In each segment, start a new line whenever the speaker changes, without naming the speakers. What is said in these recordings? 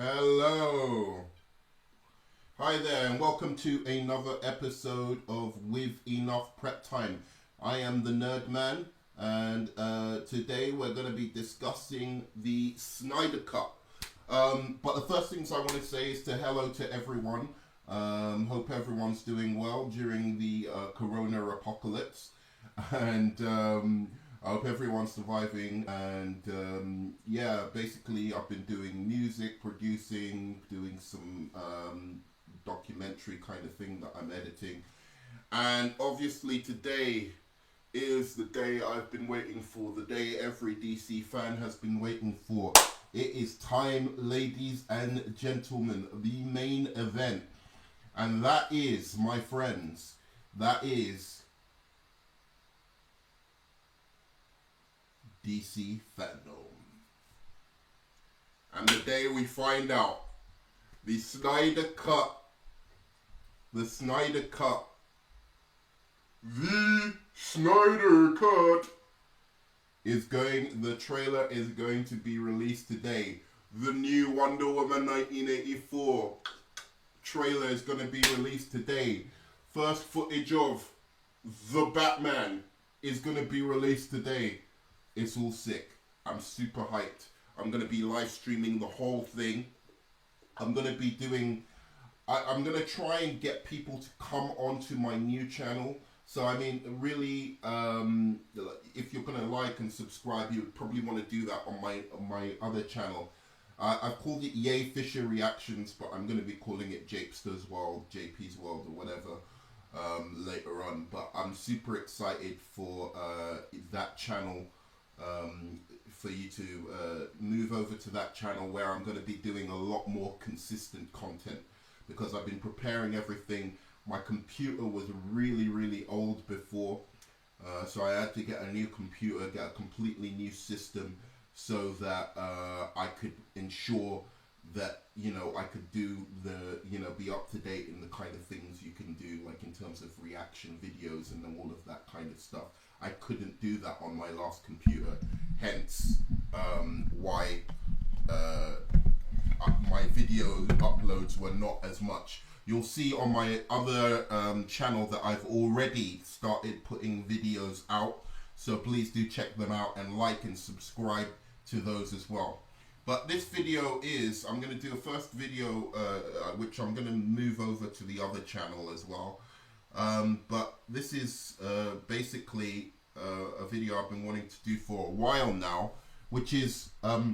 Hello. Hi there, and welcome to another episode of With Enough Prep Time. I am the Nerd Man, and today we're going to be discussing the Snyder Cut. But the first things I want to say is hello to everyone. Hope everyone's doing well during the Corona apocalypse, and I hope everyone's surviving. And basically, I've been doing music, producing, doing some documentary kind of thing that I'm editing. And obviously, today is the day I've been waiting for, the day every DC fan has been waiting for. It is time, ladies and gentlemen, the main event. And that is, my friends, that is DC fandom. And the day we find out the Snyder Cut, the Snyder Cut the trailer is going to be released today. The new Wonder Woman 1984 trailer is going to be released today. First footage of The Batman is going to be released today. It's all sick. I'm super hyped. I'm going to be live streaming the whole thing. I'm going to be doing... I'm going to try and get people to come onto my new channel. So, I mean, really, if you're going to like and subscribe, you would probably want to do that on my other channel. I've called it Yay Fisher Reactions, but I'm going to be calling it Japster's World, JP's World, or whatever later on. But I'm super excited for that channel, for you to move over to that channel where I'm going to be doing a lot more consistent content, because I've been preparing everything. My computer was really, really old before, so I had to get a new computer, get a completely new system, so that I could ensure that, I could do be up to date in the kind of things you can do, like in terms of reaction videos and all of that kind of stuff. I couldn't do that on my last computer, hence why my video uploads were not as much. You'll see on my other channel that I've already started putting videos out, so please do check them out and like and subscribe to those as well. But this video is, I'm going to do a first video which I'm going to move over to the other channel as well. But this is basically a video I've been wanting to do for a while now, which is, what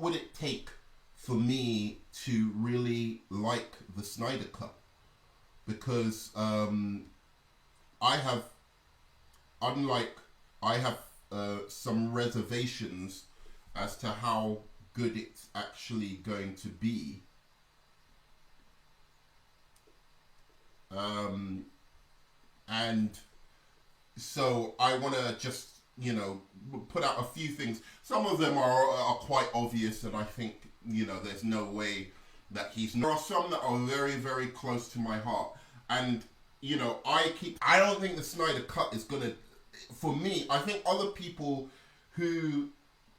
would it take for me to really like the Snyder Cut? Because I have some reservations as to how good it's actually going to be. And so I want to just, put out a few things. Some of them are quite obvious, and I think, there's no way that there are some that are very, very close to my heart. And, I don't think the Snyder Cut is going to, for me, I think other people who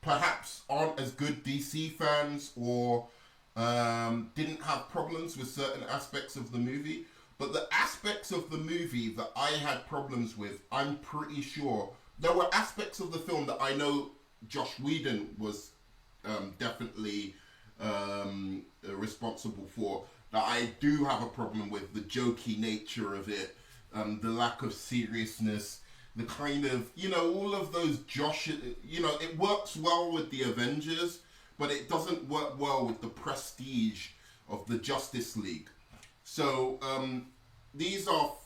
perhaps aren't as good DC fans or didn't have problems with certain aspects of the movie, but the aspects of the movie that I had problems with, I'm pretty sure there were aspects of the film that I know Joss Whedon was definitely responsible for, that I do have a problem with. The jokey nature of it, the lack of seriousness, the kind of, all of those Josh, it works well with the Avengers, but it doesn't work well with the prestige of the Justice League. So these are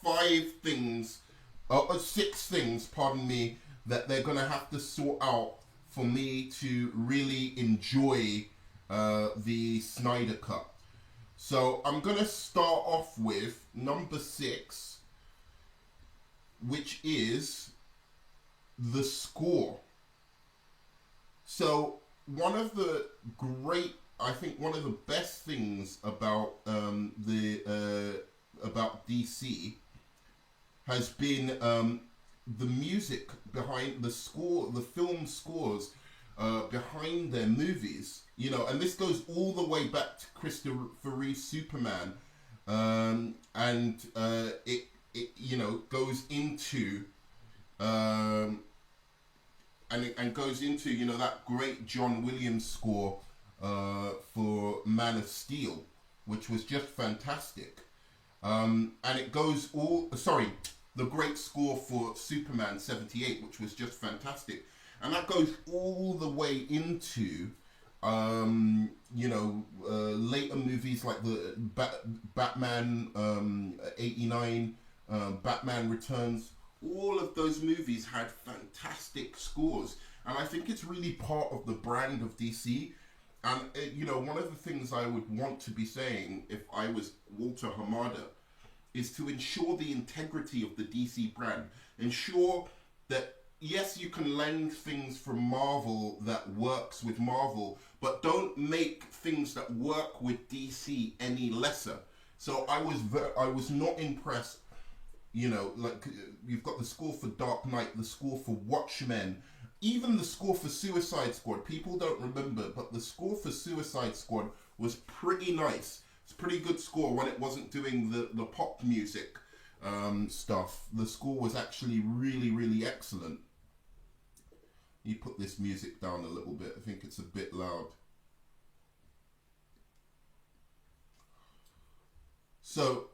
6 things, pardon me, that they're going to have to sort out for me to really enjoy the Snyder Cut. So I'm going to start off with number 6, which is the score. So one of the best things about about DC has been the music behind the score, the film scores. behind their movies, and this goes all the way back to Christopher Reeve's Superman, and it goes into and goes into that great John Williams score for Man of Steel, which was just fantastic. And it goes the great score for Superman 78, which was just fantastic. And that goes all the way into, later movies like the Batman 89, Batman Returns. All of those movies had fantastic scores. And I think it's really part of the brand of DC. And, one of the things I would want to be saying if I was Walter Hamada is to ensure the integrity of the DC brand. Ensure that, yes, you can lend things from Marvel that works with Marvel, but don't make things that work with DC any lesser. So I was not impressed. You've got the score for Dark Knight, the score for Watchmen, even the score for Suicide Squad. People don't remember, but the score for Suicide Squad was pretty nice. It's a pretty good score when it wasn't doing the pop music stuff. The score was actually really, really excellent. You put this music down a little bit. I think it's a bit loud. So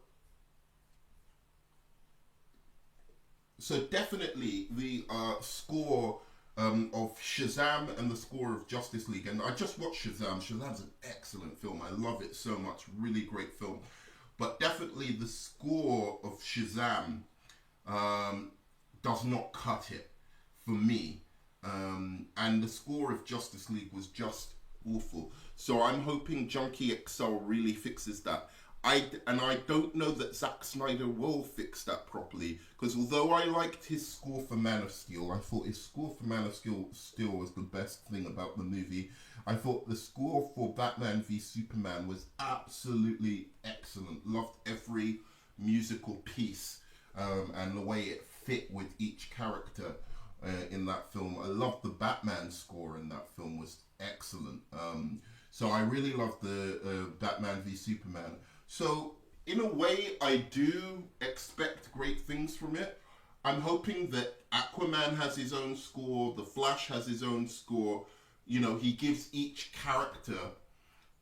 definitely the score of Shazam and the score of Justice League. And I just watched Shazam. Shazam's an excellent film. I love it so much. Really great film. But definitely the score of Shazam does not cut it for me. And the score of Justice League was just awful. So I'm hoping Junkie XL really fixes that. I don't know that Zack Snyder will fix that properly, because although I liked his score for Man of Steel, I thought his score for Man of Steel was the best thing about the movie. I thought the score for Batman v Superman was absolutely excellent. Loved every musical piece and the way it fit with each character in that film. I loved the Batman score in that film, was excellent. So I really loved the Batman v Superman. So, in a way, I do expect great things from it. I'm hoping that Aquaman has his own score, The Flash has his own score. He gives each character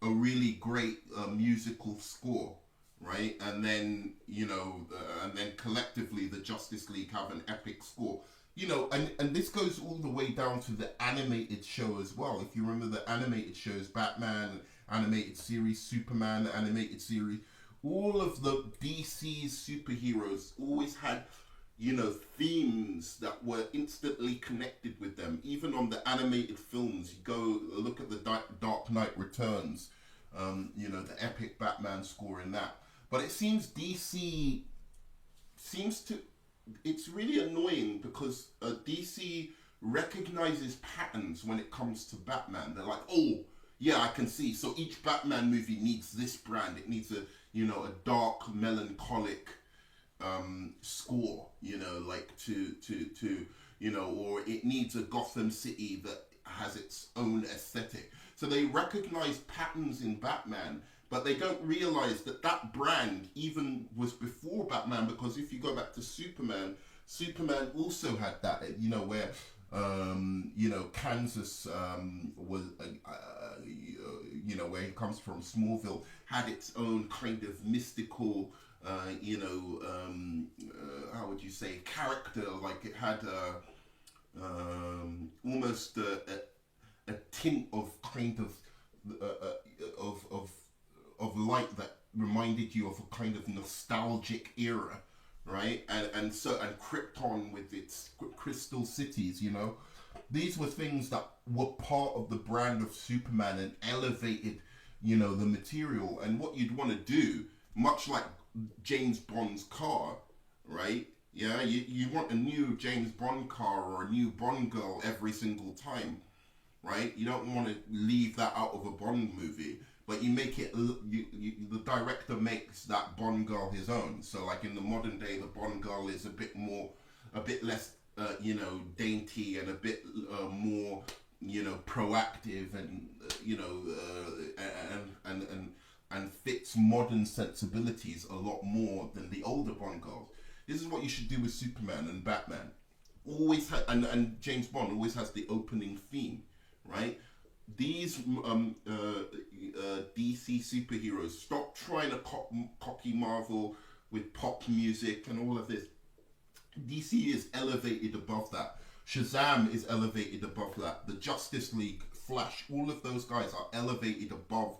a really great musical score, right? And then, and then collectively the Justice League have an epic score. And this goes all the way down to the animated show as well. If you remember the animated shows, Batman animated series, Superman animated series, all of the DC's superheroes always had, themes that were instantly connected with them. Even on the animated films, you go look at the Dark Knight Returns, the epic Batman score in that. But it seems DC it's really annoying because DC recognizes patterns when it comes to Batman. They're like, oh, yeah, I can see. So each Batman movie needs this brand. It needs a dark, melancholic score, or it needs a Gotham City that has its own aesthetic. So they recognize patterns in Batman, but they don't realize that brand even was before Batman, because if you go back to Superman also had that, where Kansas was, where he comes from, Smallville, had its own kind of mystical, how would you say, character. Like it had almost a tint of kind of light that reminded you of a kind of nostalgic era, right? And Krypton with its crystal cities, these were things that were part of the brand of Superman and elevated, the material. And what you'd want to do, much like James Bond's car, right? Yeah, you want a new James Bond car or a new Bond girl every single time, right? You don't want to leave that out of a Bond movie, but you make it, the director makes that Bond girl his own. So like in the modern day, the Bond girl is a bit less, dainty and a bit more proactive and and fits modern sensibilities a lot more than the older Bond girls. This is what you should do with Superman and Batman. And James Bond always has the opening theme, right? These DC superheroes, stop trying to copy Marvel with pop music and all of this. DC is elevated above that. Shazam is elevated above that. The Justice League, Flash, all of those guys are elevated above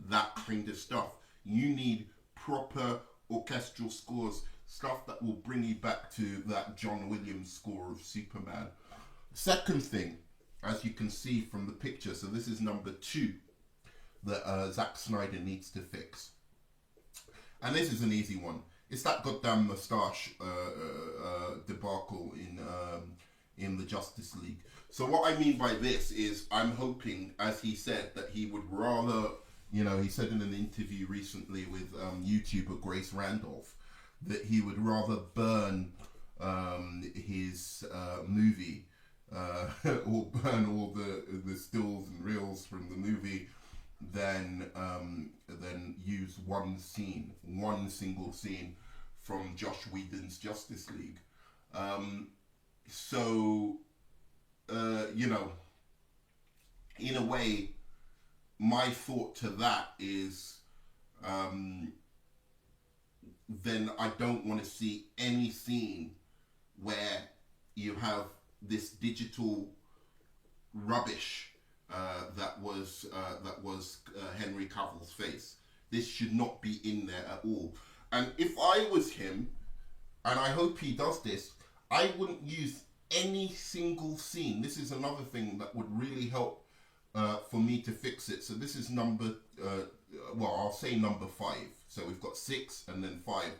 that kind of stuff. You need proper orchestral scores, stuff that will bring you back to that John Williams score of Superman. Second thing, as you can see from the picture, so this is number 2 that Zack Snyder needs to fix. And this is an easy one. It's that goddamn moustache debacle in the Justice League. So what I mean by this is I'm hoping, as he said, that he would rather, he said in an interview recently with YouTuber Grace Randolph, that he would rather burn his movie or burn all the stills and reels from the movie than use one single scene from Josh Whedon's Justice League. In a way, my thought to that is, then I don't want to see any scene where you have this digital rubbish that was Henry Cavill's face. This should not be in there at all. And if I was him, and I hope he does this, I wouldn't use any single scene. This is another thing that would really help for me to fix it. So this is I'll say number 5. So we've got 6 and then 5.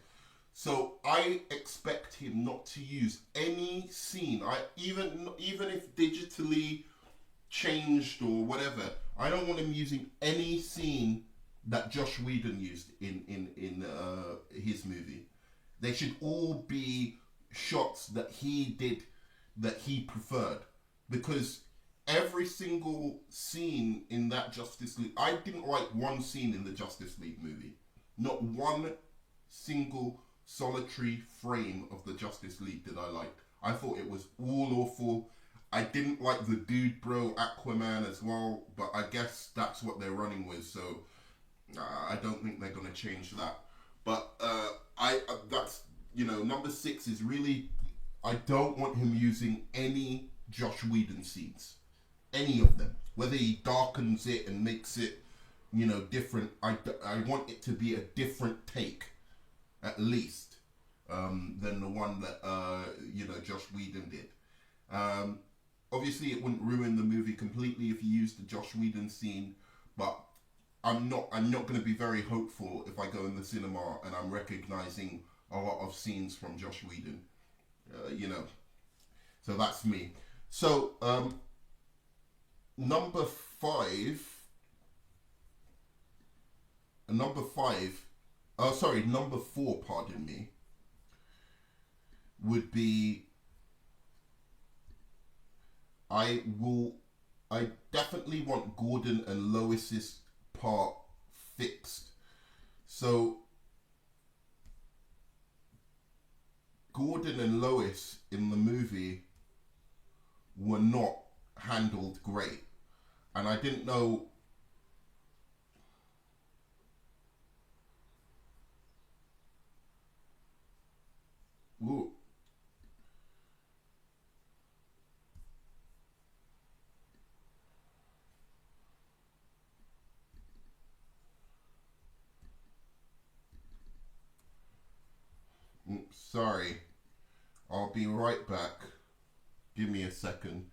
So I expect him not to use any scene. Even if digitally changed or whatever, I don't want him using any scene that Josh Whedon used in his movie. They should all be shots that he did, that he preferred, because every single scene in that Justice League, I didn't like one scene in the Justice League movie. Not one single solitary frame of the Justice League did I like. I thought it was all awful. I didn't like the dude bro Aquaman as well, but I guess that's what they're running with, so I don't think they're going to change that. But that's, number 6 is really, I don't want him using any Josh Whedon scenes. Any of them. Whether he darkens it and makes it, different. I want it to be a different take, at least, than the one that, Josh Whedon did. Obviously, it wouldn't ruin the movie completely if you used the Josh Whedon scene, but I'm not going to be very hopeful if I go in the cinema and I'm recognizing a lot of scenes from Josh Whedon. So that's me. So number 5, number 4, pardon me, would be, I definitely want Gordon and Lois's part fixed. So Gordon and Lois in the movie were not handled great, and I didn't know. Ooh. Sorry, I'll be right back. Give me a second.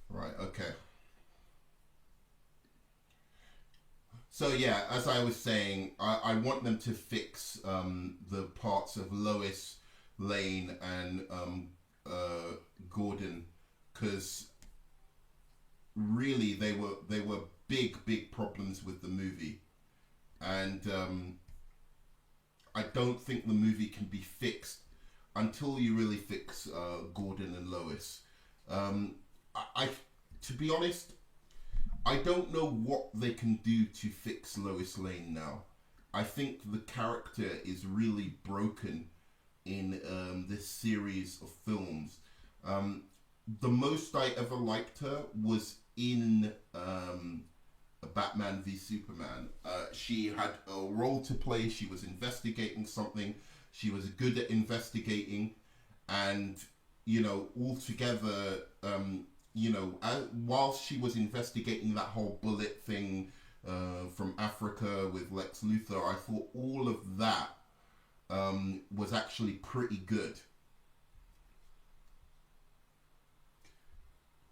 Right, okay. So yeah, as I was saying, I want them to fix the parts of Lois Lane and Gordon, because really they were big problems with the movie, and I don't think the movie can be fixed until you really fix Gordon and Lois. Um, I, to be honest, I don't know what they can do to fix Lois Lane now. I think the character is really broken in this series of films. Um, the most I ever liked her was in Batman v Superman. She had a role to play. She was investigating something. She was good at investigating, and altogether, whilst she was investigating that whole bullet thing from Africa with Lex Luthor, I thought all of that was actually pretty good.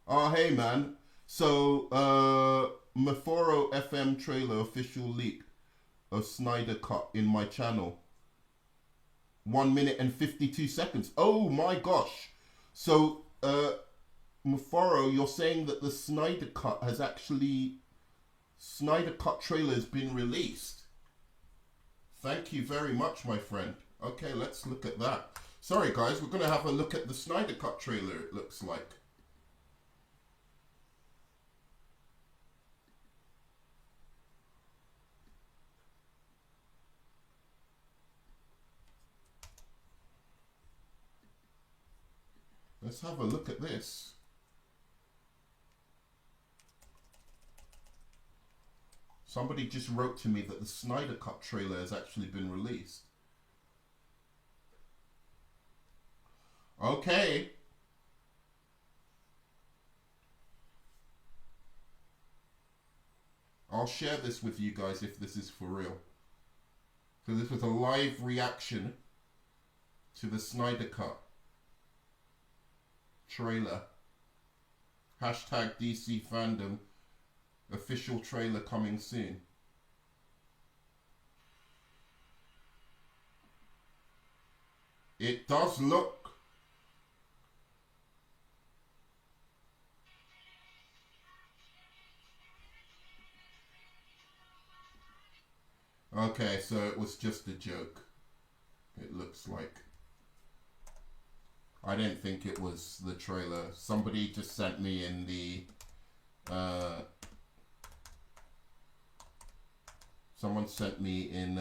Oh, hey man. So, Meforo FM trailer official leak of Snyder cut in my channel. 1 minute and 52 seconds. Oh my gosh. So, Meforo, you're saying that the Snyder cut trailer has been released. Thank you very much, my friend. Okay, let's look at that. Sorry guys, we're going to have a look at the Snyder cut trailer, it looks like. Let's have a look at this. Somebody just wrote to me that the Snyder Cut trailer has actually been released. Okay. I'll share this with you guys if this is for real. So this was a live reaction to the Snyder Cut trailer. Hashtag DC fandom. Official trailer coming soon. It does look. Okay, so it was just a joke. It looks like. I didn't think it was the trailer. Somebody just sent me in the someone sent me in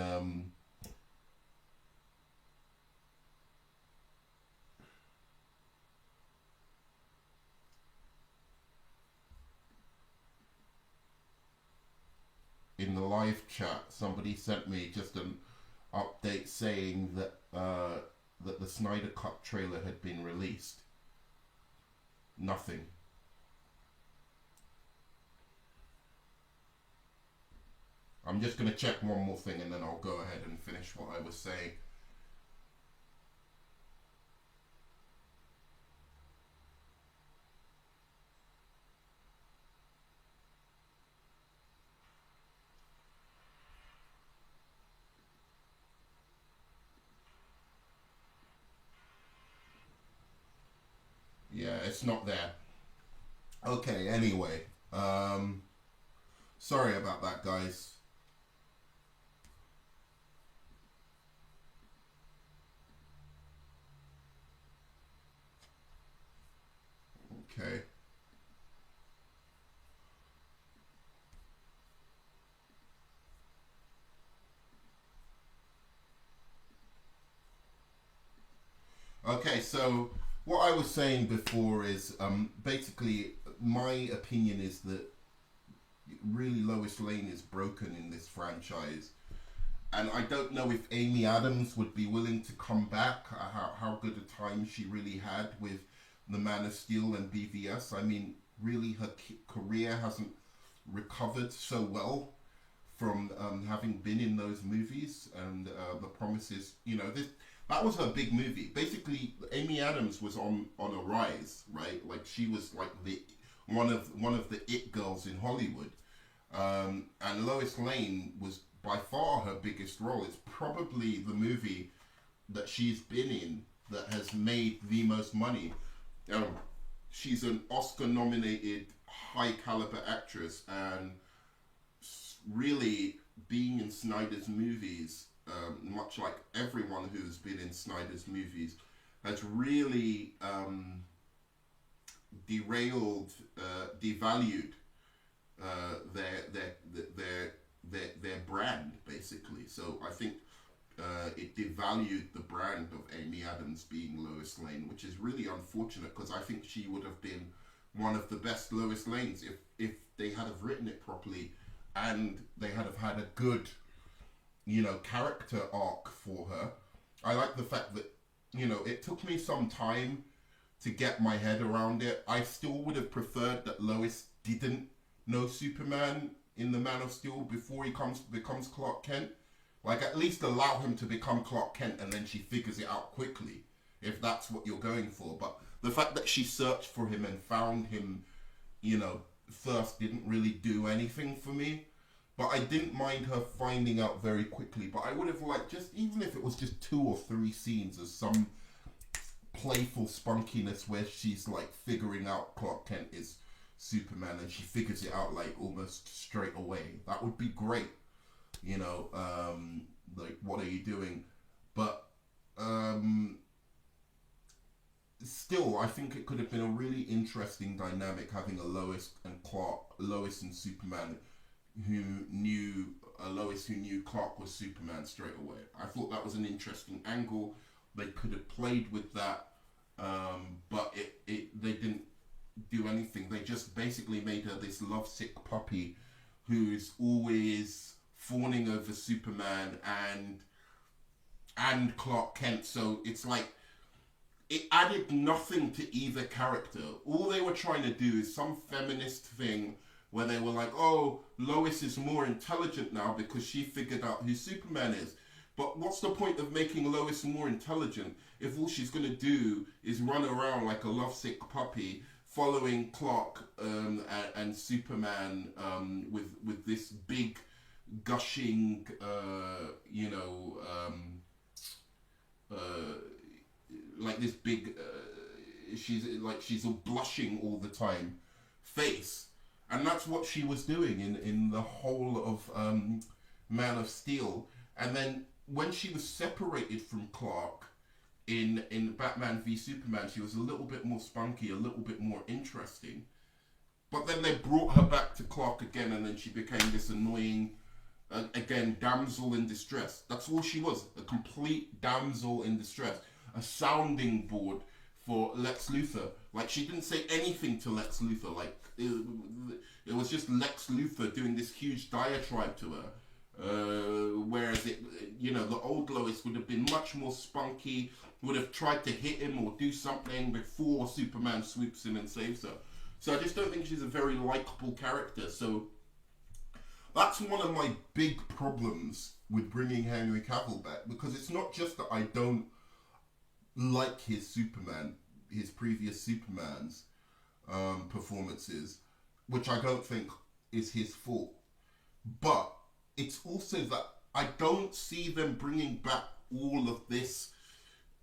the live chat. Somebody sent me just an update saying that that the Snyder Cut trailer had been released. Nothing. I'm just going to check one more thing and then I'll go ahead and finish what I was saying. Yeah, it's not there. Okay, anyway. Sorry about that, guys. Okay. Okay, so what I was saying before is basically my opinion is that really Lois Lane is broken in this franchise. And I don't know if Amy Adams would be willing to come back, how good a time she really had with The Man of Steel and BVS. I mean, really her career hasn't recovered so well from having been in those movies, and The Promises, that was her big movie. Basically, Amy Adams was on a rise, right? Like she was like the one of the it girls in Hollywood. And Lois Lane was by far her biggest role. It's probably the movie that she's been in that has made the most money. Um, she's an Oscar-nominated, high-caliber actress, and really being in Snyder's movies, much like everyone who's been in Snyder's movies, has really derailed, devalued their brand, basically. So I think it devalued the brand of Amy Adams being Lois Lane, which is really unfortunate because I think she would have been one of the best Lois Lanes if they had have written it properly and they had have had a good, character arc for her. I like the fact that, it took me some time to get my head around it. I still would have preferred that Lois didn't know Superman in the Man of Steel before he becomes Clark Kent. Like, at least allow him to become Clark Kent and then she figures it out quickly, if that's what you're going for. But the fact that she searched for him and found him, first didn't really do anything for me. But I didn't mind her finding out very quickly. But I would have liked, just even if it was just 2 or 3 scenes of some playful spunkiness where she's like figuring out Clark Kent is Superman and she figures it out like almost straight away. That would be great. Like, what are you doing? But still, I think it could have been a really interesting dynamic having a Lois and Superman who knew Lois who knew Clark was Superman straight away. I thought that was an interesting angle. They could have played with that, but they didn't do anything. They just basically made her this lovesick puppy who's always fawning over Superman and Clark Kent. So it's like it added nothing to either character. All they were trying to do is some feminist thing where they were like, oh, Lois is more intelligent now because she figured out who Superman is. But what's the point of making Lois more intelligent if all she's going to do is run around like a lovesick puppy following Clark and Superman with this big gushing, like this big, she's all blushing all the time face. And that's what she was doing in the whole of Man of Steel. And then when she was separated from Clark in Batman v Superman, she was a little bit more spunky, a little bit more interesting. But then they brought her back to Clark again, and then she became this annoying, again, damsel in distress. That's all she was, a complete damsel in distress. A sounding board for Lex Luthor. Like, she didn't say anything to Lex Luthor. Like, it was just Lex Luthor doing this huge diatribe to her. Whereas the old Lois would have been much more spunky, would have tried to hit him or do something before Superman swoops in and saves her. So I just don't think she's a very likable character. So that's one of my big problems with bringing Henry Cavill back, because it's not just that I don't like his previous Superman's performances, which I don't think is his fault, but it's also that I don't see them bringing back all of this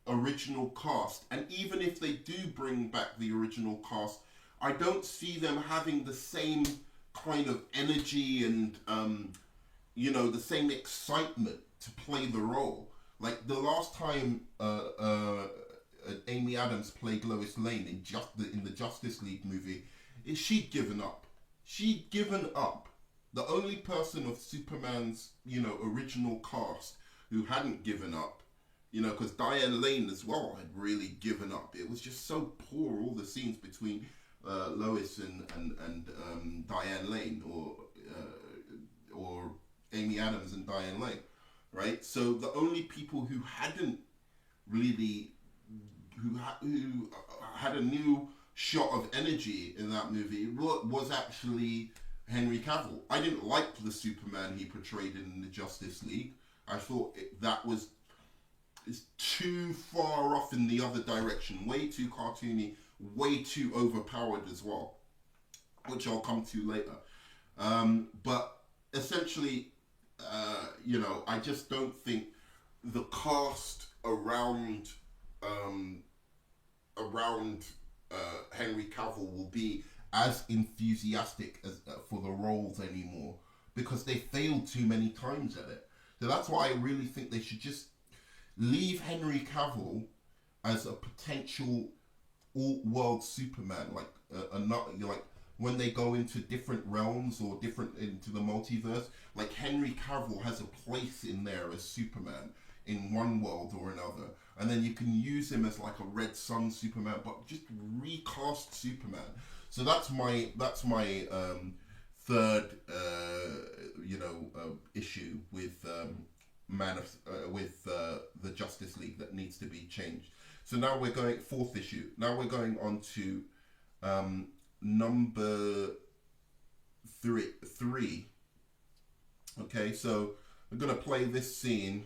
original cast. And even if they do bring back the original cast, I don't see them having the same kind of energy and the same excitement to play the role. Like the last time Amy Adams played Lois Lane in the Justice League movie, she'd given up. She'd given up. The only person of Superman's, original cast who hadn't given up, because Diane Lane as well had really given up. It was just so poor, all the scenes between Lois and Diane Lane, or Amy Adams and Diane Lane, right? So the only people who hadn't really, who had a new shot of energy in that movie was actually Henry Cavill. I didn't like the Superman he portrayed in the Justice League. I thought that was too far off in the other direction, way too cartoony, way too overpowered as well, which I'll come to later. But essentially, I just don't think the cast um, around Henry Cavill will be as enthusiastic as for the roles anymore because they failed too many times at it. So that's why I really think they should just leave Henry Cavill as a potential all-world Superman, not like when they go into different realms or different into the multiverse. Like Henry Cavill has a place in there as Superman in one world or another, and then you can use him as like a Red Sun Superman, but just recast Superman. So that's my third issue with the Justice League that needs to be changed. So now we're going fourth issue. Now we're going on to number three. Okay, so we're gonna play this scene.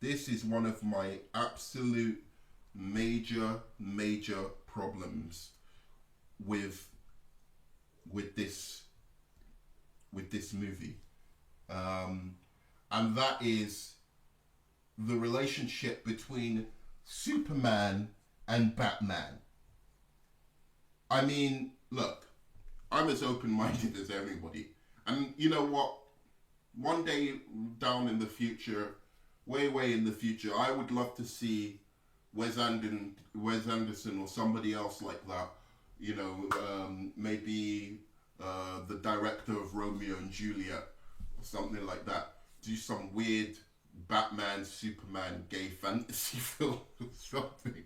This is one of my absolute major problems with this movie, and that is the relationship between Superman and Batman. I mean, look, I'm as open-minded as everybody, and you know what? One day down in the future, way in the future, I would love to see Wes Anderson or somebody else like that. Maybe the director of Romeo and Juliet or something like that. Do some weird Batman Superman gay fantasy film or something.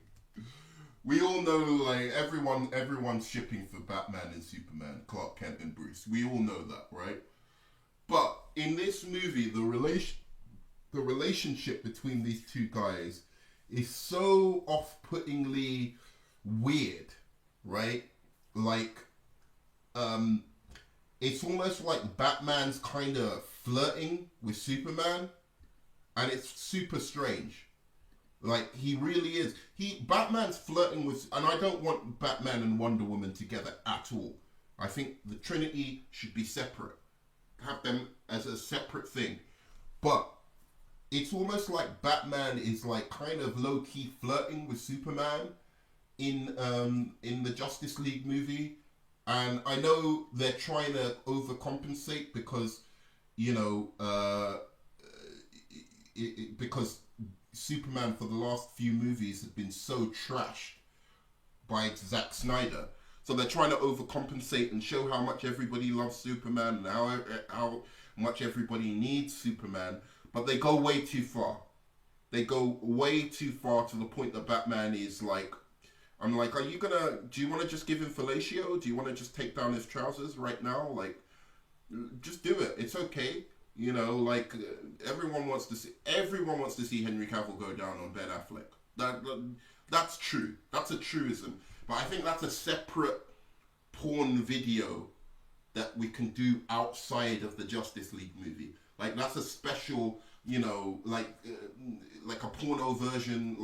We all know, like, everyone's shipping for Batman and Superman, Clark Kent and Bruce. We all know that, right? But in this movie, the relationship between these two guys is so off-puttingly weird, right? Like, it's almost like Batman's kind of flirting with Superman, and it's super strange. Like, he really is. Batman's flirting with, and I don't want Batman and Wonder Woman together at all. I think the Trinity should be separate. Have them as a separate thing. But it's almost like Batman is like kind of low-key flirting with Superman in the Justice League movie. And I know they're trying to overcompensate because, because Superman for the last few movies have been so trashed by Zack Snyder. So they're trying to overcompensate and show how much everybody loves Superman and how much everybody needs Superman. But they go way too far. They go way too far to the point that Batman is like, I'm like, do you want to just give him fellatio? Do you want to just take down his trousers right now? Like, just do it. It's okay. Everyone wants to see Henry Cavill go down on Ben Affleck. That's true. That's a truism. But I think that's a separate porn video that we can do outside of the Justice League movie. Like, that's a special, like a porno version.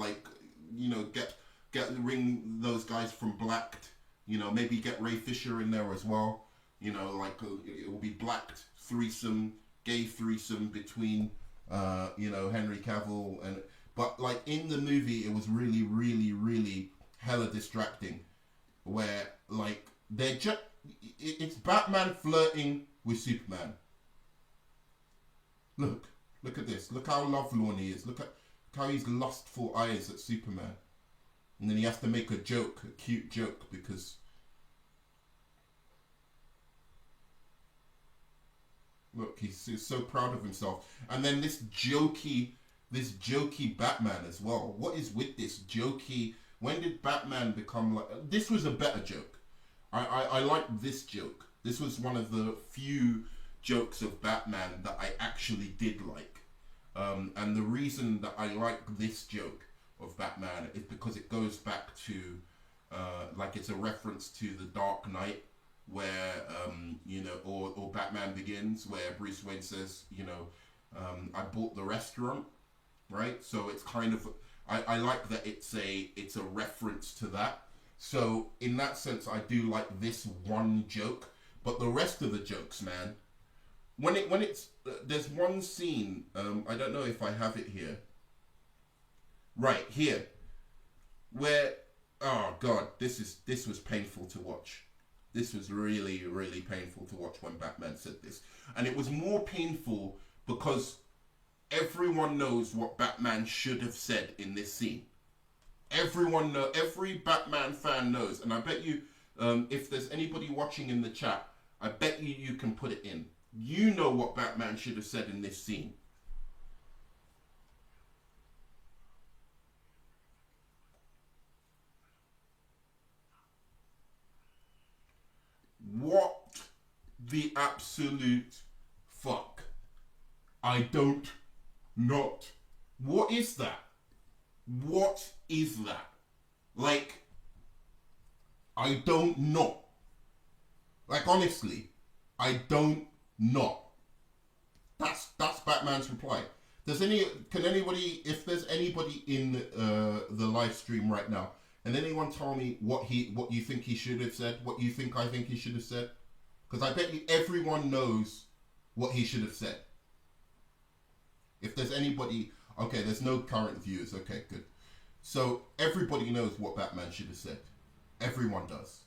Ring those guys from Blacked. Maybe get Ray Fisher in there as well. It will be Blacked threesome, gay threesome between, Henry Cavill and. But like in the movie, it was really hella distracting, where like it's Batman flirting with Superman. Look at this. Look how lovelorn he is. Look how he's lustful eyes at Superman. And then he has to make a cute joke, because look, he's so proud of himself. And then this jokey Batman as well. What is with this jokey? When did Batman become like... This was a better joke. I like this joke. This was one of the few jokes of Batman that I actually did like. And the reason that I like this joke of Batman is because it goes back to, it's a reference to The Dark Knight, where, or Batman Begins, where Bruce Wayne says, I bought the restaurant, right? So it's kind of, I like that it's a reference to that. So in that sense, I do like this one joke, but the rest of the jokes, man, when it's there's one scene, I don't know if I have it here, right here, where, oh god, this was painful to watch. This was really, really painful to watch when Batman said this. And it was more painful because everyone knows what Batman should have said in this scene. Every Batman fan knows. And I bet you, if there's anybody watching in the chat, I bet you can put it in. You know what Batman should have said in this scene. What the absolute fuck? I don't not. What is that? What is that? Like, I don't know. Like, honestly, I don't know. That's Batman's reply. Can anybody, if there's anybody in the live stream right now, and anyone tell me what you think he should have said, what you think I think he should have said? Because I bet you everyone knows what he should have said. If there's anybody, okay, there's no current viewers, okay, good. So everybody knows what Batman should have said. Everyone does.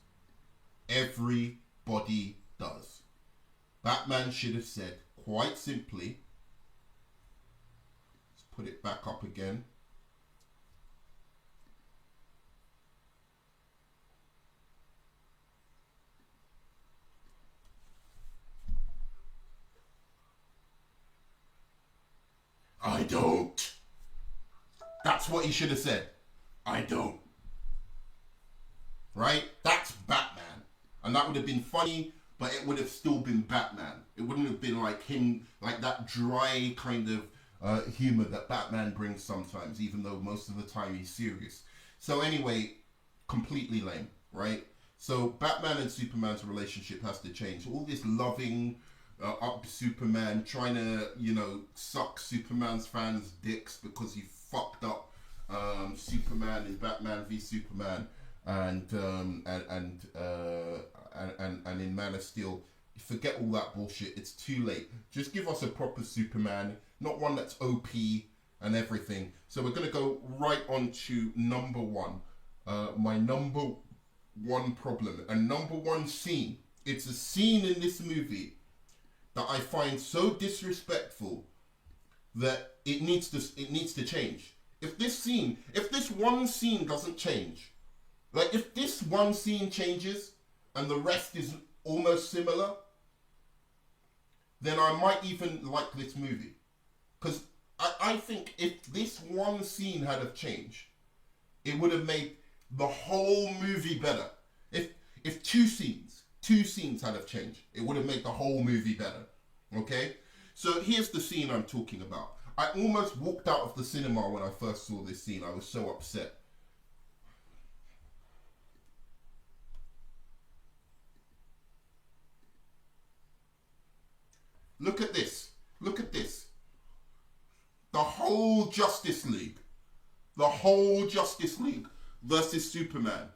Everybody does. Batman should have said, quite simply, let's put it back up again. I don't. That's what he should have said. I don't. Right? That's Batman. And that would have been funny, but it would have still been Batman. It wouldn't have been like him, like that dry kind of humor that Batman brings sometimes, even though most of the time he's serious. So anyway, completely lame, right? So Batman and Superman's relationship has to change. All this loving up Superman, trying to, suck Superman's fans' dicks because he fucked up Superman in Batman v Superman, and in Man of Steel. Forget all that bullshit. It's too late. Just give us a proper Superman, not one that's OP and everything. So we're gonna go right on to number one. My number one problem and number one scene. It's a scene in this movie that I find so disrespectful that it needs to change. If this one scene doesn't change, like if this one scene changes and the rest is almost similar, then I might even like this movie. Because I think if this one scene had have changed, it would have made the whole movie better. If two scenes had have changed, it would have made the whole movie better. Okay? So here's the scene I'm talking about. I almost walked out of the cinema when I first saw this scene. I was so upset. Look at this. Look at this. The whole Justice League. The whole Justice League versus Superman.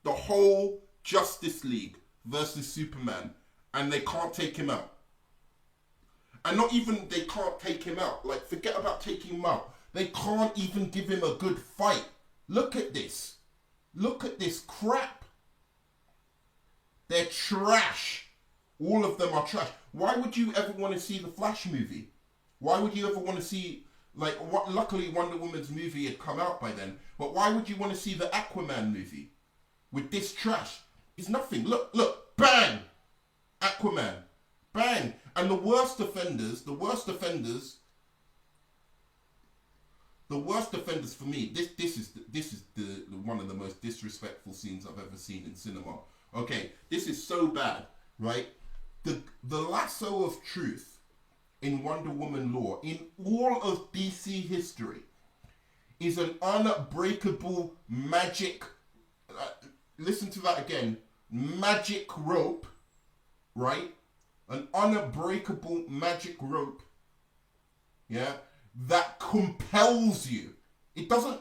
The whole Justice League versus Superman. And they can't take him out. And not even they can't take him out. Like, forget about taking him out. They can't even give him a good fight. Look at this. Look at this crap. They're trash. All of them are trash. Why would you ever want to see the Flash movie? Why would you ever want to see, luckily Wonder Woman's movie had come out by then. But why would you want to see the Aquaman movie with this trash? It's nothing. Look, bang! Aquaman. Bang! And the worst offenders for me, this is the one of the most disrespectful scenes I've ever seen in cinema. Okay, this is so bad, right? The lasso of truth in Wonder Woman lore, in all of DC history, is an unbreakable magic, listen to that again, magic rope, right? An unbreakable magic rope yeah, that compels you. It doesn't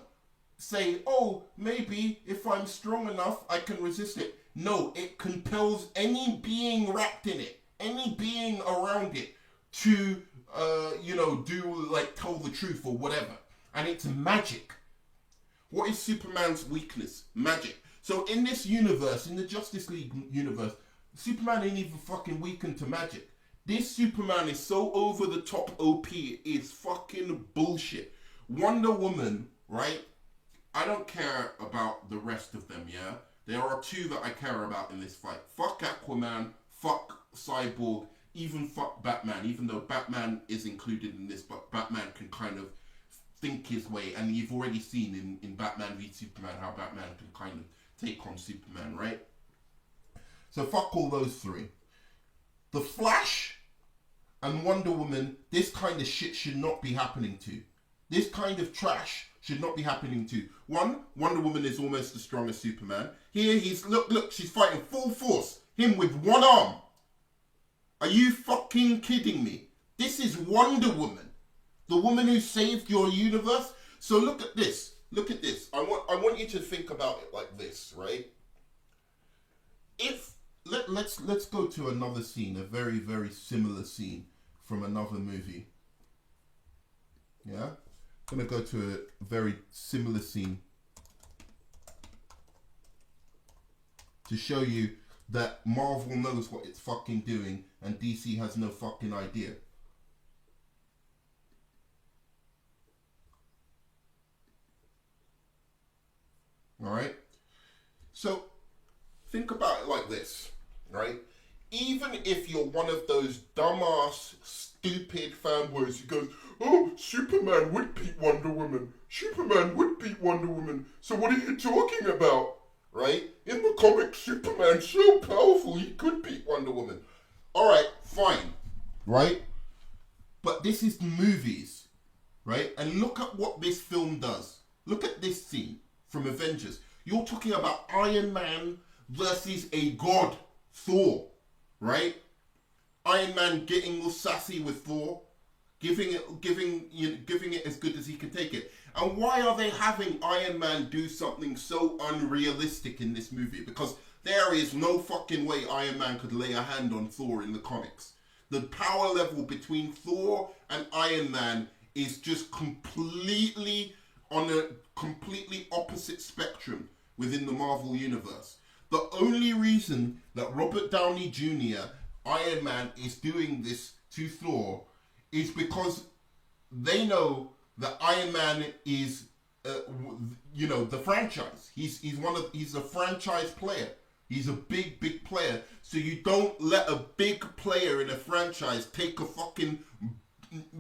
say, oh, maybe if I'm strong enough, I can resist it. No, it compels any being wrapped in it, any being around it to, do, like, tell the truth or whatever. And it's magic. What is Superman's weakness? Magic. So in this universe, in the Justice League universe, Superman ain't even fucking weakened to magic. This Superman is so over the top OP, it's fucking bullshit. Wonder Woman, right? I don't care about the rest of them, yeah? There are two that I care about in this fight. Fuck Aquaman, fuck Cyborg, even fuck Batman, even though Batman is included in this, but Batman can kind of think his way, and you've already seen in Batman v Superman how Batman can kind of take on Superman, right? So fuck all those three. The Flash and Wonder Woman, this kind of shit should not be happening to. This kind of trash should not be happening to. One, Wonder Woman is almost as strong as Superman. Here he's, look, she's fighting full force. Him with one arm. Are you fucking kidding me? This is Wonder Woman. The woman who saved your universe. So look at this. Look at this. I want you to think about it like this, right? Let's go to another scene, a very, very similar scene from another movie. Yeah? I'm going to go to a very similar scene to show you that Marvel knows what it's fucking doing and DC has no fucking idea. Alright? So, think about it like this, right? Even if you're one of those dumbass, stupid fanboys who goes, oh, Superman would beat Wonder Woman. Superman would beat Wonder Woman. So what are you talking about? Right? In the comics, Superman's so powerful, he could beat Wonder Woman. Alright, fine. Right? But this is movies. Right? And look at what this film does. Look at this scene from Avengers. You're talking about Iron Man versus a god, Thor. Right? Iron Man getting all sassy with Thor. Giving it as good as he can take it. And why are they having Iron Man do something so unrealistic in this movie? Because there is no fucking way Iron Man could lay a hand on Thor in the comics. The power level between Thor and Iron Man is just completely on a completely opposite spectrum within the Marvel universe. The only reason that Robert Downey Jr., Iron Man, is doing this to Thor is because they know that Iron Man is, the franchise. He's a franchise player. He's a big player. So you don't let a big player in a franchise take a fucking,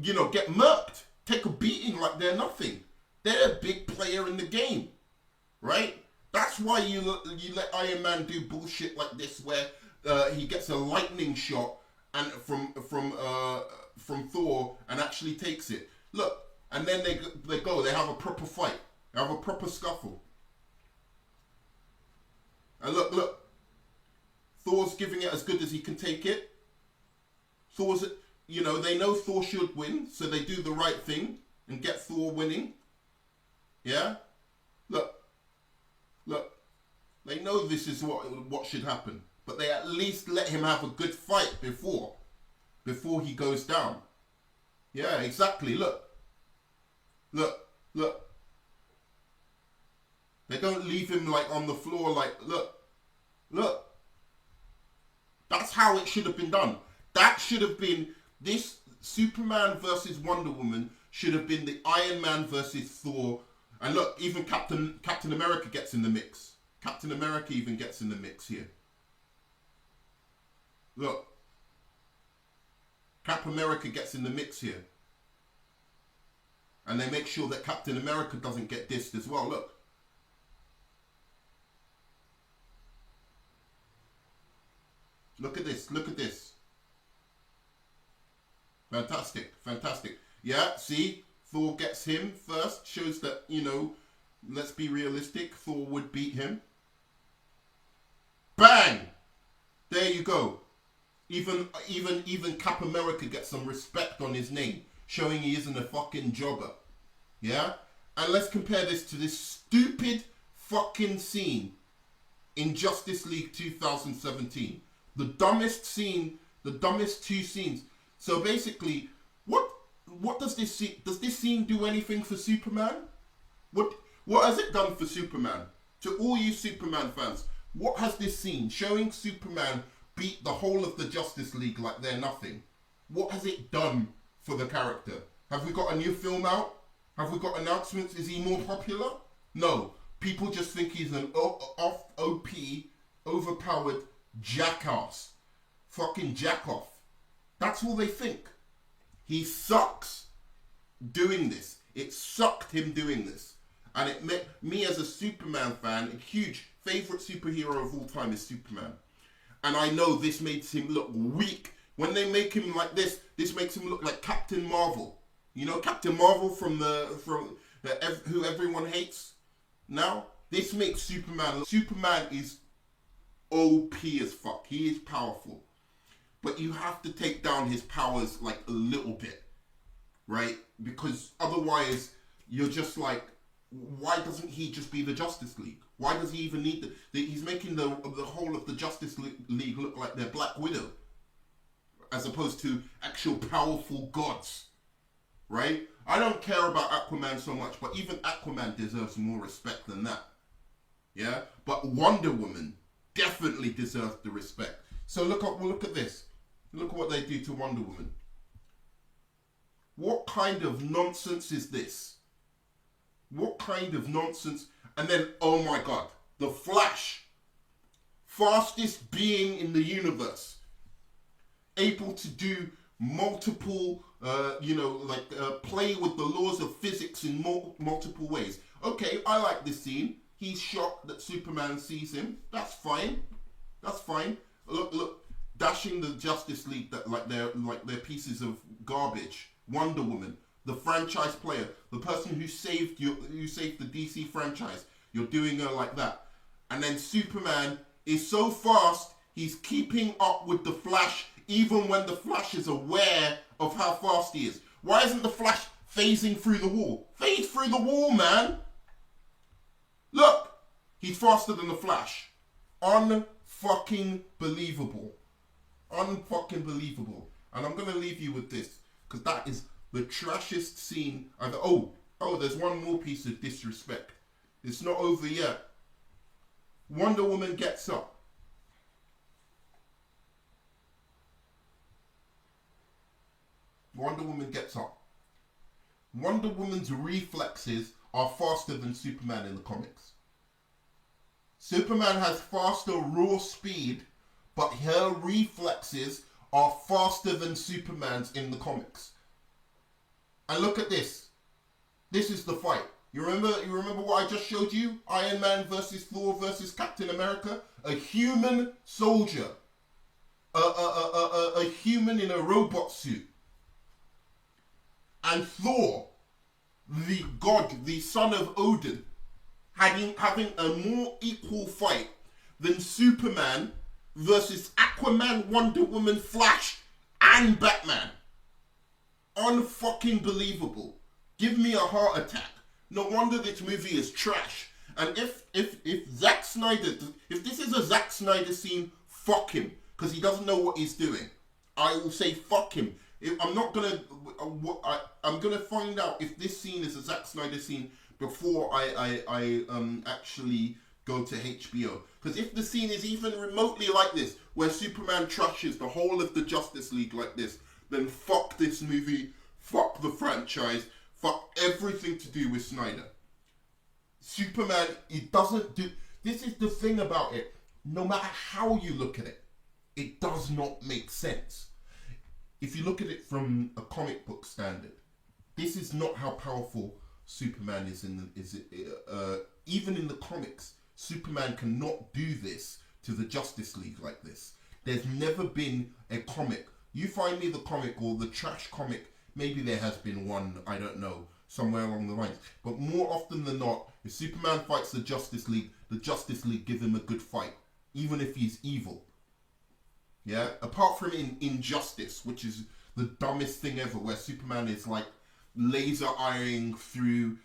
get murked. Take a beating like they're nothing. They're a big player in the game, right? That's why you let Iron Man do bullshit like this, where he gets a lightning shot and from Thor and actually takes it. Look, and then they have a proper fight. They have a proper scuffle. And look. Thor's giving it as good as he can take it. Thor's, they know Thor should win, so they do the right thing and get Thor winning. Yeah? Look. They know this is what should happen. But they at least let him have a good fight before he goes down. Yeah, exactly. Look. They don't leave him like on the floor like, look. That's how it should have been done. That should have been, this Superman versus Wonder Woman should have been the Iron Man versus Thor. And look, even Captain America gets in the mix. Captain America even gets in the mix here. Look. Cap America gets in the mix here. And they make sure that Captain America doesn't get dissed as well. Look. Look at this. Fantastic. Yeah, see? Thor gets him first. Shows that, let's be realistic. Thor would beat him. Bang! There you go. Even Cap America gets some respect on his name. showing he isn't a fucking jobber. Yeah? And let's compare this to this stupid fucking scene in Justice League 2017. The dumbest scene, the dumbest two scenes. So basically, what does this scene, does this scene do anything for Superman? What has it done for Superman? To all you Superman fans, what has this scene showing Superman beat the whole of the Justice League like they're nothing? What has it done for the character? Have we got a new film out? Have we got announcements? Is he more popular? No. People just think he's an off OP, overpowered jackass. Fucking jack-off. That's all they think. He sucks doing this. It sucked him doing this. And it made me as a Superman fan, a huge favourite superhero of all time is Superman. And I know this makes him look weak. When they make him like this makes him look like Captain Marvel. You know Captain Marvel from who everyone hates? Now, this makes Superman look... Superman is OP as fuck. He is powerful. But you have to take down his powers like a little bit. Right? Because otherwise, you're just like, why doesn't he just be the Justice League? Why does he even need he's making the whole of the Justice League look like they're Black Widow. As opposed to actual powerful gods. Right? I don't care about Aquaman so much, but even Aquaman deserves more respect than that. Yeah? But Wonder Woman definitely deserves the respect. So look at this. Look at what they do to Wonder Woman. What kind of nonsense is this? What kind of nonsense? And then, oh my God, the Flash. Fastest being in the universe. Able to do multiple, play with the laws of physics in multiple ways. Okay, I like this scene. He's shocked that Superman sees him. That's fine. That's fine. Look, dashing the Justice League that like they're pieces of garbage. Wonder Woman, the franchise player, the person who saved the DC franchise. You're doing her like that. And then Superman is so fast, he's keeping up with the Flash, even when the Flash is aware of how fast he is. Why isn't the Flash phasing through the wall? Phase through the wall, man! Look! He's faster than the Flash. Unfucking believable. Unfucking believable. And I'm going to leave you with this, because that is the trashiest scene I've... Oh, there's one more piece of disrespect. It's not over yet. Wonder Woman gets up. Wonder Woman gets up. Wonder Woman's reflexes are faster than Superman in the comics. Superman has faster raw speed, but her reflexes are faster than Superman's in the comics. And look at this. This is the fight. You remember what I just showed you? Iron Man versus Thor versus Captain America? A human soldier. A human in a robot suit. And Thor, the god, the son of Odin, having a more equal fight than Superman versus Aquaman, Wonder Woman, Flash, and Batman. Unfucking believable. Give me a heart attack. No wonder this movie is trash. And if Zack Snyder, if this is a Zack Snyder scene, fuck him, because he doesn't know what he's doing. I will say fuck him. I'm gonna find out if this scene is a Zack Snyder scene before I actually go to HBO. Because if the scene is even remotely like this, where Superman trashes the whole of the Justice League like this, then fuck this movie, fuck the franchise, fuck everything to do with Snyder. Superman, it doesn't do... This is the thing about it. No matter how you look at it, it does not make sense. If you look at it from a comic book standard, this is not how powerful Superman is. Even in the comics, Superman cannot do this to the Justice League like this. There's never been a comic. You find me the comic or the trash comic, maybe there has been one, I don't know, somewhere along the lines. But more often than not, if Superman fights the Justice League give him a good fight, even if he's evil. Yeah, apart from in Injustice, which is the dumbest thing ever, where Superman is like laser eyeing through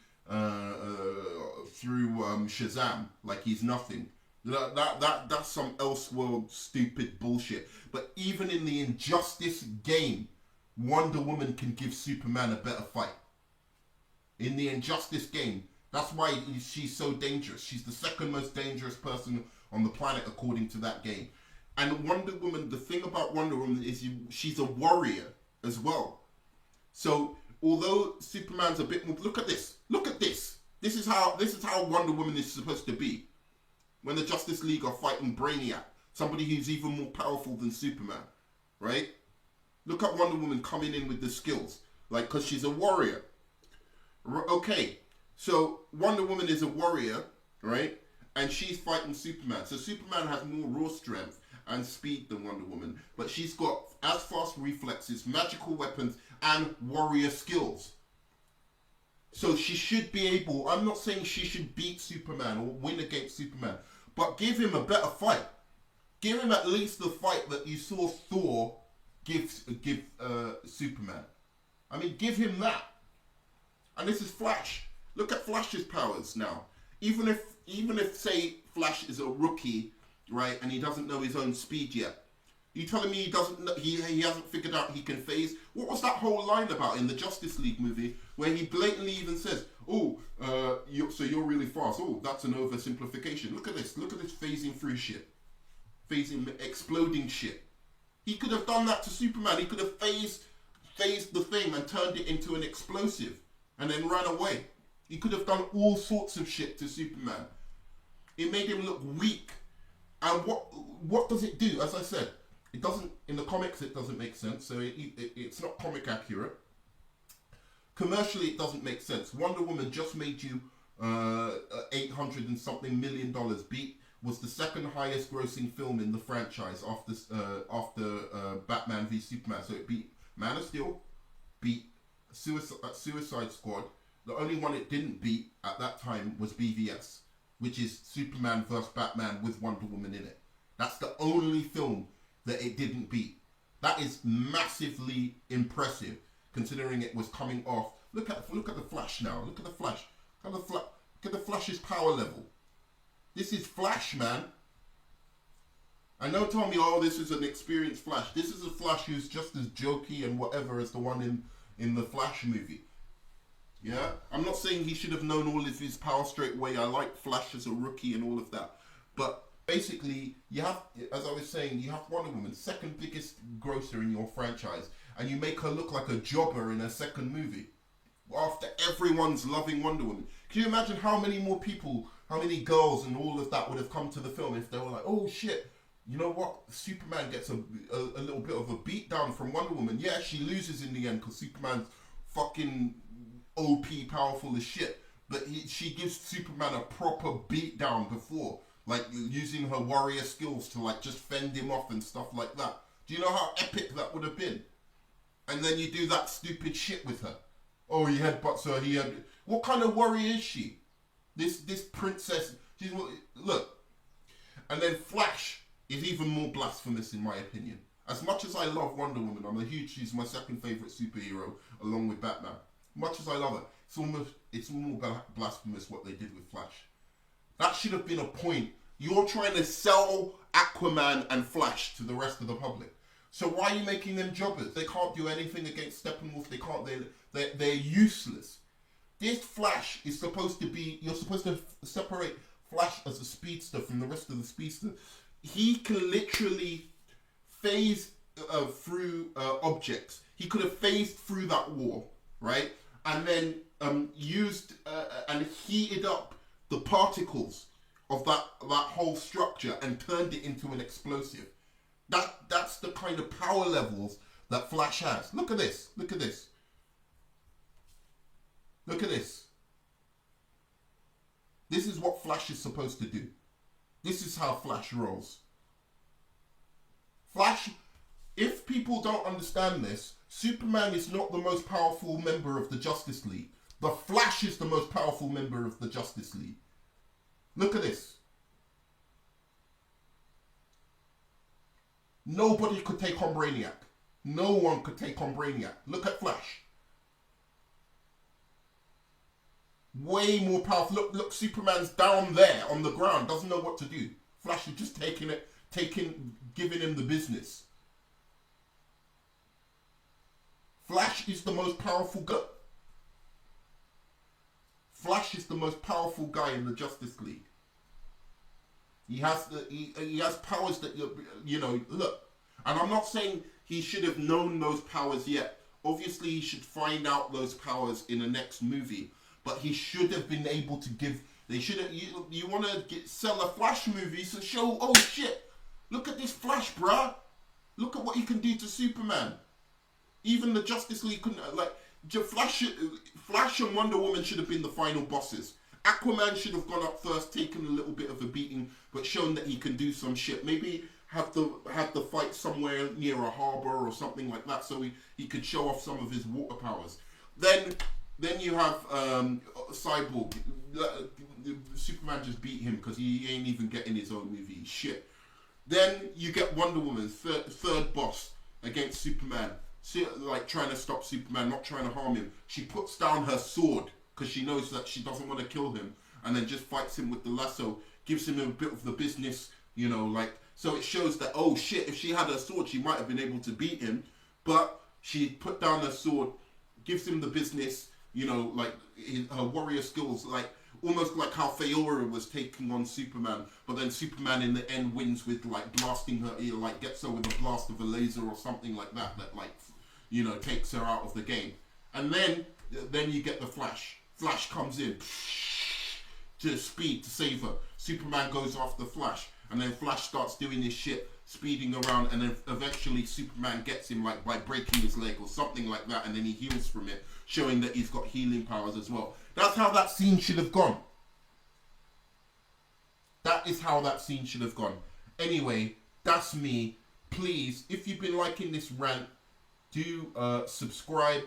Shazam like he's nothing. That's some elseworld stupid bullshit. But even in the Injustice game, Wonder Woman can give Superman a better fight. In the Injustice game, that's why she's so dangerous. She's the second most dangerous person on the planet according to that game. And Wonder Woman, the thing about Wonder Woman is she's a warrior as well. So although Superman's a bit more, look at this. This is how Wonder Woman is supposed to be. When the Justice League are fighting Brainiac, somebody who's even more powerful than Superman, right? Look at Wonder Woman coming in with the skills, like, because she's a warrior. Okay, so Wonder Woman is a warrior, right? And she's fighting Superman. So Superman has more raw strength and speed than Wonder Woman, but she's got as fast reflexes, magical weapons, and warrior skills. So she should be able, I'm not saying she should beat Superman or win against Superman, but give him a better fight. Give him at least the fight that you saw Thor give Superman. I mean, give him that. And this is Flash. Look at Flash's powers now. Even if say Flash is a rookie, right, and he doesn't know his own speed yet, you telling me he doesn't know, he hasn't figured out he can phase? What was that whole line about in the Justice League movie where he blatantly even says, "Oh, so you're really fast. Oh, that's an oversimplification. Look at this phasing through shit, phasing, exploding shit." He could have done that to Superman. He could have phased the thing and turned it into an explosive and then ran away. He could have done all sorts of shit to Superman. It made him look weak. And what does it do? As I said, it doesn't, in the comics it doesn't make sense, so it's not comic accurate. Commercially it doesn't make sense. Wonder Woman just made you $800 and something million. Was the second highest grossing film in the franchise after Batman v Superman. So it beat Man of Steel, beat Suicide Squad. The only one it didn't beat at that time was BVS, which is Superman vs Batman with Wonder Woman in it. That's the only film that it didn't beat. That is massively impressive, considering it was coming off. Look at the Flash now. Look at the Flash. Look at the Flash's power level. This is Flash, man. And don't tell me, oh, this is an experienced Flash. This is a Flash who's just as jokey and whatever as the one in the Flash movie. Yeah? I'm not saying he should have known all of his power straight away. I like Flash as a rookie and all of that. But basically, you have, as I was saying, you have Wonder Woman, second biggest grosser in your franchise, and you make her look like a jobber in her second movie. After everyone's loving Wonder Woman. Can you imagine how many more people, how many girls and all of that would have come to the film if they were like, oh shit, you know what? Superman gets a little bit of a beat down from Wonder Woman. Yeah, she loses in the end because Superman's fucking OP powerful as shit. But she gives Superman a proper beat down before. Like using her warrior skills to like just fend him off and stuff like that. Do you know how epic that would have been? And then you do that stupid shit with her. Oh, he headbutts her. What kind of warrior is she? This princess. Look. And then Flash is even more blasphemous in my opinion. As much as I love Wonder Woman, she's my second favourite superhero along with Batman. Much as I love her, it's more blasphemous what they did with Flash. That should have been a point. You're trying to sell Aquaman and Flash to the rest of the public. So why are you making them jobbers? They can't do anything against Steppenwolf. They can't. They're useless. This Flash is supposed to be. You're supposed to separate Flash as a speedster from the rest of the speedster. He can literally phase through objects. He could have phased through that wall, right? And then used and heated up the particles of that whole structure and turned it into an explosive. That's the kind of power levels that Flash has. Look at this. Look at this. Look at this. This is what Flash is supposed to do. This is how Flash rolls. Flash, if people don't understand this, Superman is not the most powerful member of the Justice League. The Flash is the most powerful member of the Justice League. Look at this. Nobody could take on Brainiac. No one could take on Brainiac. Look at Flash. Way more powerful. Look, Superman's down there on the ground, doesn't know what to do. Flash is just giving him the business. Flash is the most powerful guy. Flash is the most powerful guy in the Justice League. He has powers that look. And I'm not saying he should have known those powers yet. Obviously, he should find out those powers in the next movie. But he should have been able to give. They should have. You want to sell a Flash movie to show? Oh shit! Look at this Flash, bruh. Look at what he can do to Superman. Even the Justice League couldn't Flash and Wonder Woman should have been the final bosses. Aquaman should have gone up first, taken a little bit of a beating, but shown that he can do some shit. Maybe have the fight somewhere near a harbor or something like that, so he could show off some of his water powers. Then you have Cyborg. Superman just beat him because he ain't even getting his own movie. Shit. Then you get Wonder Woman, third boss against Superman. Like trying to stop Superman, not trying to harm him. She puts down her sword because she knows that she doesn't want to kill him, and then just fights him with the lasso, gives him a bit of the business, so it shows that, oh shit, if she had her sword, she might have been able to beat him, but she put down her sword, gives him the business, her warrior skills, almost like how Faora was taking on Superman, but then Superman in the end wins with blasting her ear, gets her with a blast of a laser or something like that takes her out of the game. And then you get the Flash. Flash comes in to speed to save her. Superman goes after Flash, and then Flash starts doing his shit, speeding around, and then eventually Superman gets him by breaking his leg or something like that, and then he heals from it, showing that he's got healing powers as well. That's how that scene should have gone. That is how that scene should have gone. Anyway, that's me. Please, if you've been liking this rant, do subscribe.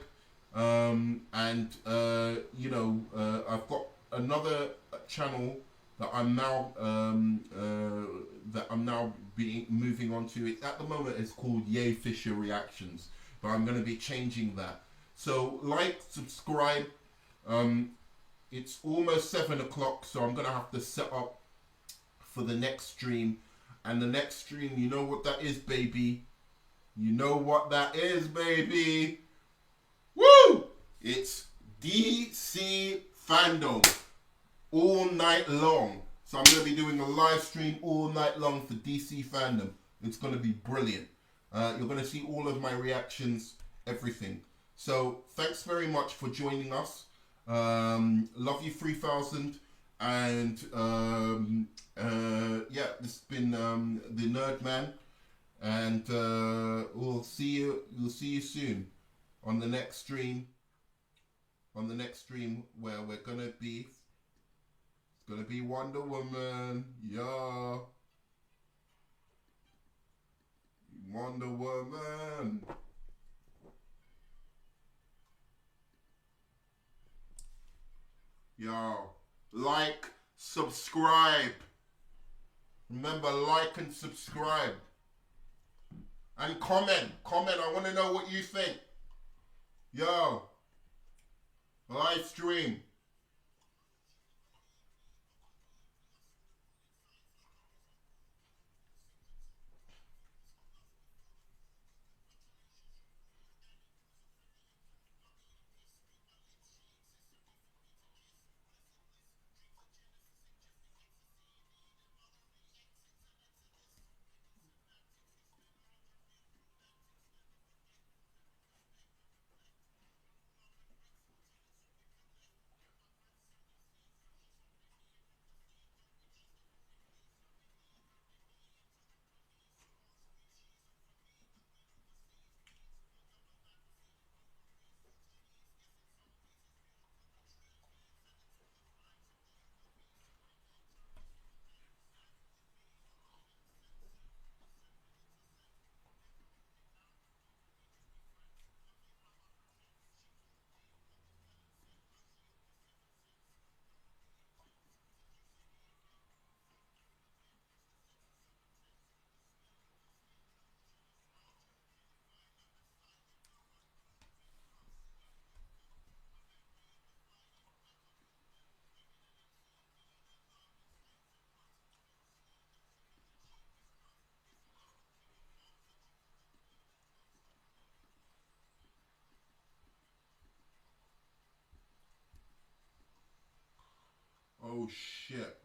I've got another channel that I'm now moving on to. It at the moment it's called Yay Fisher Reactions, but I'm going to be changing that. So subscribe. It's almost 7 o'clock, so I'm going to have to set up for the next stream. And the next stream, you know what that is, baby. You know what that is, baby. Woo! It's DC Fandom all night long. So I'm going to be doing a live stream all night long for DC Fandom. It's going to be brilliant. You're going to see all of my reactions, everything. So thanks very much for joining us. Love you 3000. And this has been the Nerd Man. And we'll see you soon on the next stream. On the next stream where it's gonna be Wonder Woman. Yeah. Wonder Woman. Yo. Like, subscribe. Remember, like and subscribe. And comment. I want to know what you think. Yo. Live stream. oh shit.